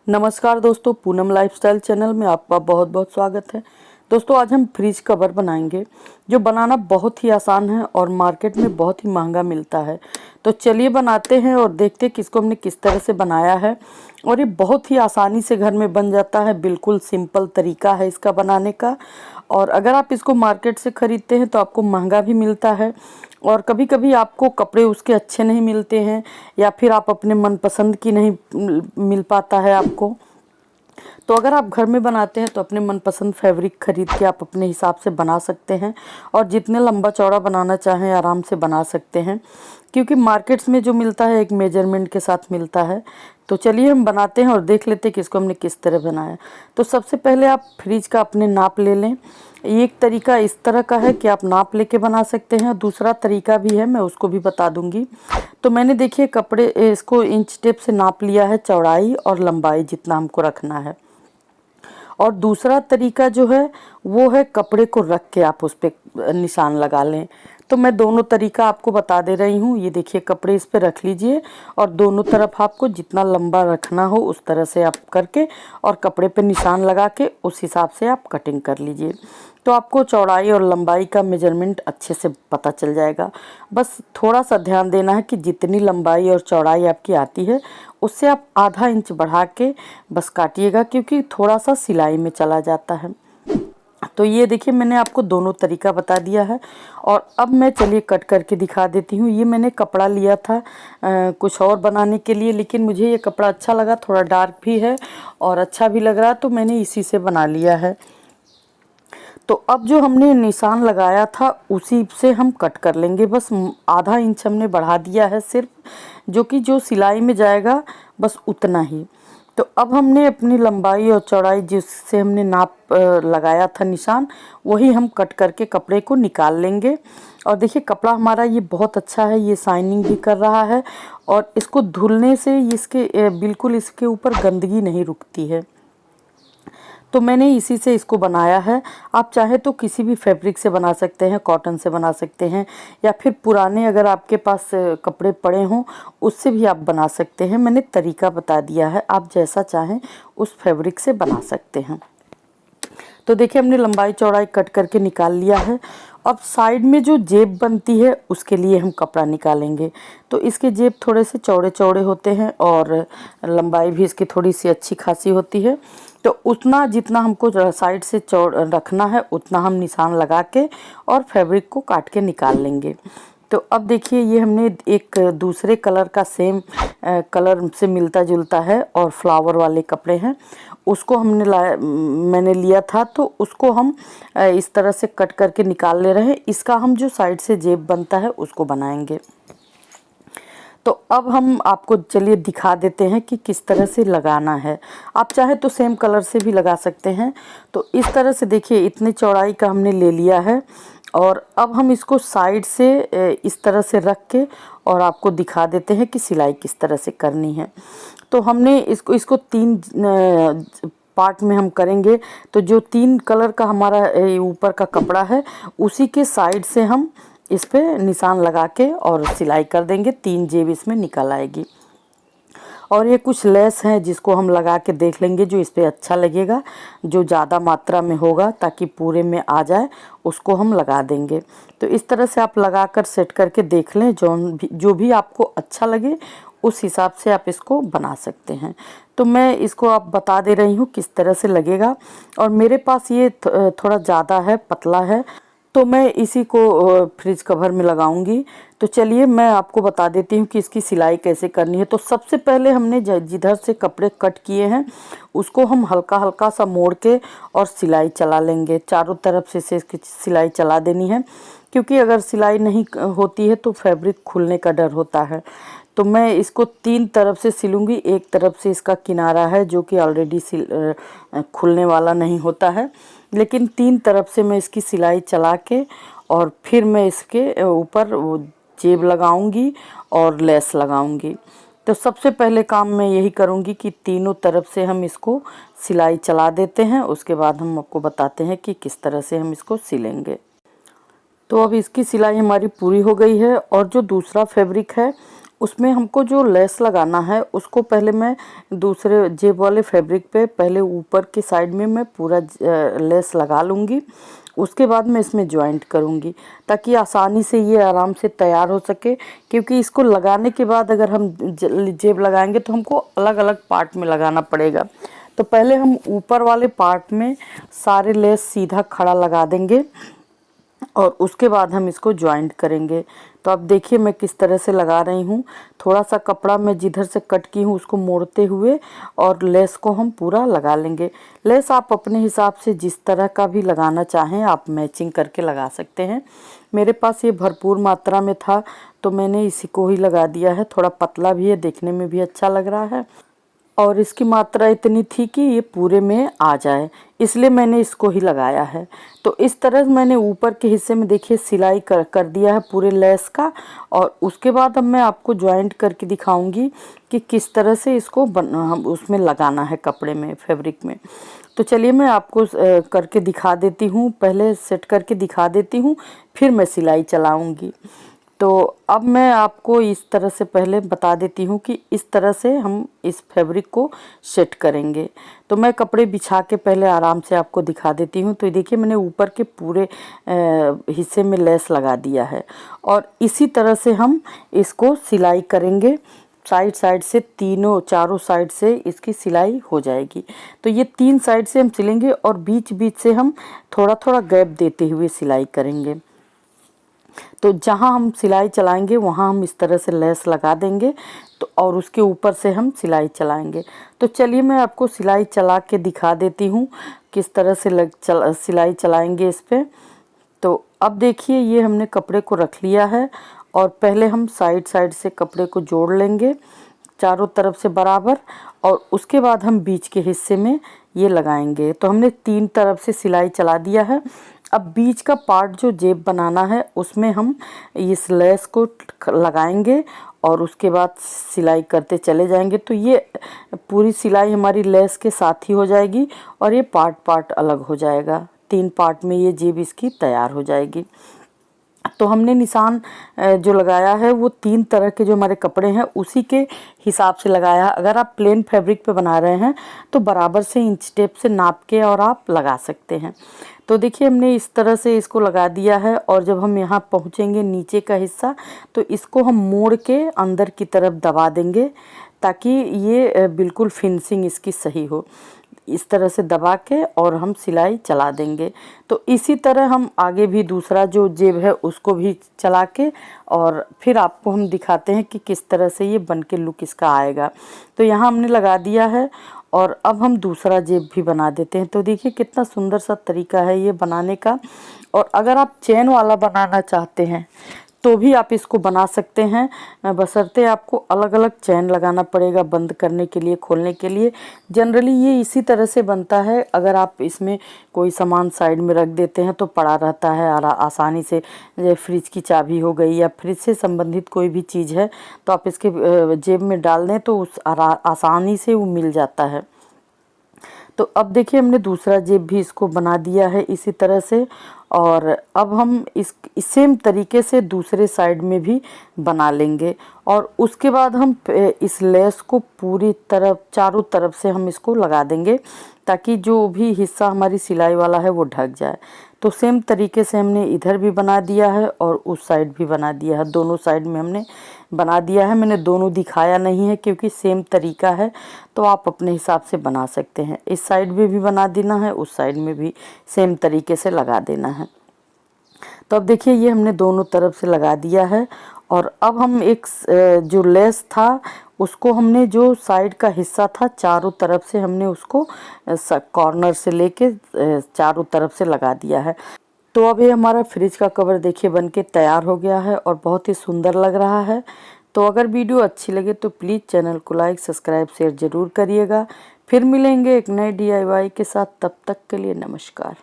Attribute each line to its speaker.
Speaker 1: नमस्कार दोस्तों, Poonam lifestyle channel में आपका बहुत बहुत स्वागत है। दोस्तों, आज हम फ्रिज कवर बनाएंगे जो बनाना बहुत ही आसान है और मार्केट में बहुत ही महंगा मिलता है। तो चलिए बनाते हैं और देखते हैं कि इसको हमने किस तरह से बनाया है। और ये बहुत ही आसानी से घर में बन जाता है, बिल्कुल सिंपल तरीका है इसका बनाने का। और अगर आप इसको मार्केट से ख़रीदते हैं तो आपको महंगा भी मिलता है और कभी कभी आपको कपड़े उसके अच्छे नहीं मिलते हैं या फिर आप अपने मनपसंद की नहीं मिल पाता है आपको। तो अगर आप घर में बनाते हैं तो अपने मनपसंद फैब्रिक खरीद के आप अपने हिसाब से बना सकते हैं और जितने लंबा चौड़ा बनाना चाहें आराम से बना सकते हैं, क्योंकि मार्केट्स में जो मिलता है एक मेजरमेंट के साथ मिलता है। तो चलिए हम बनाते हैं और देख लेते हैं कि इसको हमने किस तरह बनाया। तो सबसे पहले आप फ्रिज का अपने नाप ले लें। एक तरीका इस तरह का है कि आप नाप लेके बना सकते हैं, दूसरा तरीका भी है, मैं उसको भी बता दूंगी। तो मैंने देखिए कपड़े इसको इंच टेप से नाप लिया है, चौड़ाई और लंबाई जितना हमको रखना है। और दूसरा तरीका जो है वो है कपड़े को रख के आप उस पर निशान लगा लें। तो मैं दोनों तरीका आपको बता दे रही हूँ। ये देखिए कपड़े इस पे रख लीजिए और दोनों तरफ आपको जितना लंबा रखना हो उस तरह से आप करके और कपड़े पे निशान लगा के उस हिसाब से आप कटिंग कर लीजिए। तो आपको चौड़ाई और लंबाई का मेजरमेंट अच्छे से पता चल जाएगा। बस थोड़ा सा ध्यान देना है कि जितनी लंबाई और चौड़ाई आपकी आती है उससे आप आधा इंच बढ़ा के बस काटिएगा, क्योंकि थोड़ा सा सिलाई में चला जाता है। तो ये देखिए मैंने आपको दोनों तरीका बता दिया है। और अब मैं चलिए कट करके दिखा देती हूँ। ये मैंने कपड़ा लिया था कुछ और बनाने के लिए, लेकिन मुझे ये कपड़ा अच्छा लगा, थोड़ा डार्क भी है और अच्छा भी लग रहा, तो मैंने इसी से बना लिया है। तो अब जो हमने निशान लगाया था उसी से हम कट कर लेंगे। बस आधा इंच हमने बढ़ा दिया है सिर्फ, जो कि जो सिलाई में जाएगा बस उतना ही। तो अब हमने अपनी लंबाई और चौड़ाई जिससे हमने नाप लगाया था निशान, वही हम कट करके कपड़े को निकाल लेंगे। और देखिए कपड़ा हमारा ये बहुत अच्छा है, ये शाइनिंग भी कर रहा है और इसको धुलने से इसके बिल्कुल इसके ऊपर गंदगी नहीं रुकती है। तो मैंने इसी से इसको बनाया है। आप चाहे तो किसी भी फैब्रिक से बना सकते हैं, कॉटन से बना सकते हैं या फिर पुराने अगर आपके पास कपड़े पड़े हों उससे भी आप बना सकते हैं। मैंने तरीका बता दिया है, आप जैसा चाहें उस फैब्रिक से बना सकते हैं। तो देखिए हमने लंबाई चौड़ाई कट करके निकाल लिया है। अब साइड में जो जेब बनती है उसके लिए हम कपड़ा निकालेंगे। तो इसके जेब थोड़े से चौड़े चौड़े होते हैं और लंबाई भी इसकी थोड़ी सी अच्छी खासी होती है। तो उतना जितना हमको साइड से चौड़ रखना है उतना हम निशान लगा के और फैब्रिक को काट के निकाल लेंगे। तो अब देखिए ये हमने एक दूसरे कलर का सेम कलर से मिलता जुलता है और फ्लावर वाले कपड़े हैं, उसको मैंने लिया था। तो उसको हम इस तरह से कट करके निकाल ले रहे हैं। इसका हम जो साइड से जेब बनता है उसको बनाएंगे। तो अब हम आपको चलिए दिखा देते हैं कि किस तरह से लगाना है। आप चाहे तो सेम कलर से भी लगा सकते हैं। तो इस तरह से देखिए इतनी चौड़ाई का हमने ले लिया है और अब हम इसको साइड से इस तरह से रख के और आपको दिखा देते हैं कि सिलाई किस तरह से करनी है। तो हमने इसको तीन पार्ट में हम करेंगे। तो जो तीन कलर का हमारा ऊपर का कपड़ा है उसी के साइड से हम इस पे निशान लगा के और सिलाई कर देंगे। तीन जेब इसमें निकल आएगी। और ये कुछ लेस हैं जिसको हम लगा के देख लेंगे जो इस पे अच्छा लगेगा, जो ज़्यादा मात्रा में होगा ताकि पूरे में आ जाए उसको हम लगा देंगे। तो इस तरह से आप लगा कर सेट करके देख लें, जो भी आपको अच्छा लगे उस हिसाब से आप इसको बना सकते हैं। तो मैं इसको आप बता दे रही हूँ किस तरह से लगेगा। और मेरे पास ये थोड़ा ज़्यादा है, पतला है, तो मैं इसी को फ्रिज कवर में लगाऊंगी। तो चलिए मैं आपको बता देती हूँ कि इसकी सिलाई कैसे करनी है। तो सबसे पहले हमने जिधर से कपड़े कट किए हैं उसको हम हल्का हल्का सा मोड़ के और सिलाई चला लेंगे। चारों तरफ से इसकी सिलाई चला देनी है, क्योंकि अगर सिलाई नहीं होती है तो फैब्रिक खुलने का डर होता है। तो मैं इसको तीन तरफ से सिलूँगी। एक तरफ से इसका किनारा है जो कि ऑलरेडी खुलने वाला नहीं होता है, लेकिन तीन तरफ से मैं इसकी सिलाई चला के और फिर मैं इसके ऊपर वो जेब लगाऊंगी और लेस लगाऊंगी। तो सबसे पहले काम मैं यही करूंगी कि तीनों तरफ से हम इसको सिलाई चला देते हैं। उसके बाद हम आपको बताते हैं कि किस तरह से हम इसको सिलेंगे। तो अब इसकी सिलाई हमारी पूरी हो गई है और जो दूसरा फैब्रिक है उसमें हमको जो लेस लगाना है उसको पहले मैं दूसरे जेब वाले फैब्रिक पे पहले ऊपर की साइड में मैं पूरा लेस लगा लूँगी। उसके बाद मैं इसमें जॉइंट करूँगी ताकि आसानी से ये आराम से तैयार हो सके, क्योंकि इसको लगाने के बाद अगर हम जेब लगाएंगे तो हमको अलग अलग पार्ट में लगाना पड़ेगा। तो पहले हम ऊपर वाले पार्ट में सारे लेस सीधा खड़ा लगा देंगे और उसके बाद हम इसको जॉइंट करेंगे। तो अब देखिए मैं किस तरह से लगा रही हूँ। थोड़ा सा कपड़ा मैं जिधर से कट की हूँ उसको मोड़ते हुए और लेस को हम पूरा लगा लेंगे। लेस आप अपने हिसाब से जिस तरह का भी लगाना चाहें आप मैचिंग करके लगा सकते हैं। मेरे पास ये भरपूर मात्रा में था तो मैंने इसी को ही लगा दिया है। थोड़ा पतला भी है, देखने में भी अच्छा लग रहा है और इसकी मात्रा इतनी थी कि ये पूरे में आ जाए, इसलिए मैंने इसको ही लगाया है। तो इस तरह मैंने ऊपर के हिस्से में देखिए सिलाई कर दिया है पूरे लेस का। और उसके बाद अब मैं आपको जॉइंट करके दिखाऊंगी कि किस तरह से इसको उसमें लगाना है कपड़े में, फैब्रिक में। तो चलिए मैं आपको करके दिखा देती हूँ, पहले सेट करके दिखा देती हूँ फिर मैं सिलाई चलाऊँगी। तो अब मैं आपको इस तरह से पहले बता देती हूँ कि इस तरह से हम इस फैब्रिक को सेट करेंगे। तो मैं कपड़े बिछा के पहले आराम से आपको दिखा देती हूँ। तो देखिए मैंने ऊपर के पूरे हिस्से में लेस लगा दिया है और इसी तरह से हम इसको सिलाई करेंगे। साइड साइड से चारों साइड से इसकी सिलाई हो जाएगी। तो ये 3 साइड से हम सिलेंगे और बीच बीच से हम थोड़ा थोड़ा गैप देते हुए सिलाई करेंगे। तो जहाँ हम सिलाई चलाएंगे वहाँ हम इस तरह से लेस लगा देंगे तो और उसके ऊपर से हम सिलाई चलाएंगे। तो चलिए मैं आपको सिलाई चला के दिखा देती हूँ किस तरह से सिलाई चलाएंगे इस पर। तो अब देखिए ये हमने कपड़े को रख लिया है और पहले हम साइड साइड से कपड़े को जोड़ लेंगे चारों तरफ से बराबर और उसके बाद हम बीच के हिस्से में ये लगाएंगे। तो हमने 3 तरफ से सिलाई चला दिया है। अब बीच का पार्ट जो जेब बनाना है उसमें हम इस लेस को लगाएंगे और उसके बाद सिलाई करते चले जाएंगे। तो ये पूरी सिलाई हमारी लेस के साथ ही हो जाएगी और ये पार्ट अलग हो जाएगा। 3 पार्ट में ये जेब इसकी तैयार हो जाएगी। तो हमने निशान जो लगाया है वो 3 तरह के जो हमारे कपड़े हैं उसी के हिसाब से लगाया है। अगर आप प्लेन फैब्रिक पे बना रहे हैं तो बराबर से इंच टेप से नाप के और आप लगा सकते हैं। तो देखिए हमने इस तरह से इसको लगा दिया है और जब हम यहाँ पहुँचेंगे नीचे का हिस्सा तो इसको हम मोड़ के अंदर की तरफ दबा देंगे ताकि ये बिल्कुल फिनिशिंग इसकी सही हो। इस तरह से दबा के और हम सिलाई चला देंगे। तो इसी तरह हम आगे भी दूसरा जो जेब है उसको भी चला के और फिर आपको हम दिखाते हैं कि किस तरह से ये बन के लुक इसका आएगा। तो यहाँ हमने लगा दिया है और अब हम दूसरा जेब भी बना देते हैं। तो देखिए कितना सुंदर सा तरीका है ये बनाने का। और अगर आप चेन वाला बनाना चाहते हैं तो भी आप इसको बना सकते हैं, बशर्ते आपको अलग अलग चैन लगाना पड़ेगा बंद करने के लिए, खोलने के लिए। जनरली ये इसी तरह से बनता है। अगर आप इसमें कोई सामान साइड में रख देते हैं तो पड़ा रहता है आसानी से, जैसे फ्रिज की चाबी हो गई या फ्रिज से संबंधित कोई भी चीज़ है तो आप इसके जेब में डाल दें तो उस आसानी से वो मिल जाता है। तो अब देखिए हमने दूसरा जेब भी इसको बना दिया है इसी तरह से और अब हम इस सेम तरीके से दूसरे साइड में भी बना लेंगे और उसके बाद हम इस लेस को पूरी तरफ चारों तरफ से हम इसको लगा देंगे ताकि जो भी हिस्सा हमारी सिलाई वाला है वो ढक जाए। तो सेम तरीके से हमने इधर भी बना दिया है और उस साइड भी बना दिया है, दोनों साइड में हमने बना दिया है। मैंने दोनों दिखाया नहीं है क्योंकि सेम तरीका है तो आप अपने हिसाब से बना सकते हैं। इस साइड में भी बना देना है, उस साइड में भी सेम तरीके से लगा देना है। तो अब देखिए ये हमने दोनों तरफ से लगा दिया है और अब हम एक जो लेस था उसको हमने जो साइड का हिस्सा था चारों तरफ से हमने उसको कॉर्नर से लेके चारों तरफ से लगा दिया है। तो अब ये हमारा फ्रिज का कवर देखिए बनके तैयार हो गया है और बहुत ही सुंदर लग रहा है। तो अगर वीडियो अच्छी लगे तो प्लीज़ चैनल को लाइक, सब्सक्राइब, शेयर ज़रूर करिएगा। फिर मिलेंगे एक नए DIY के साथ, तब तक के लिए नमस्कार।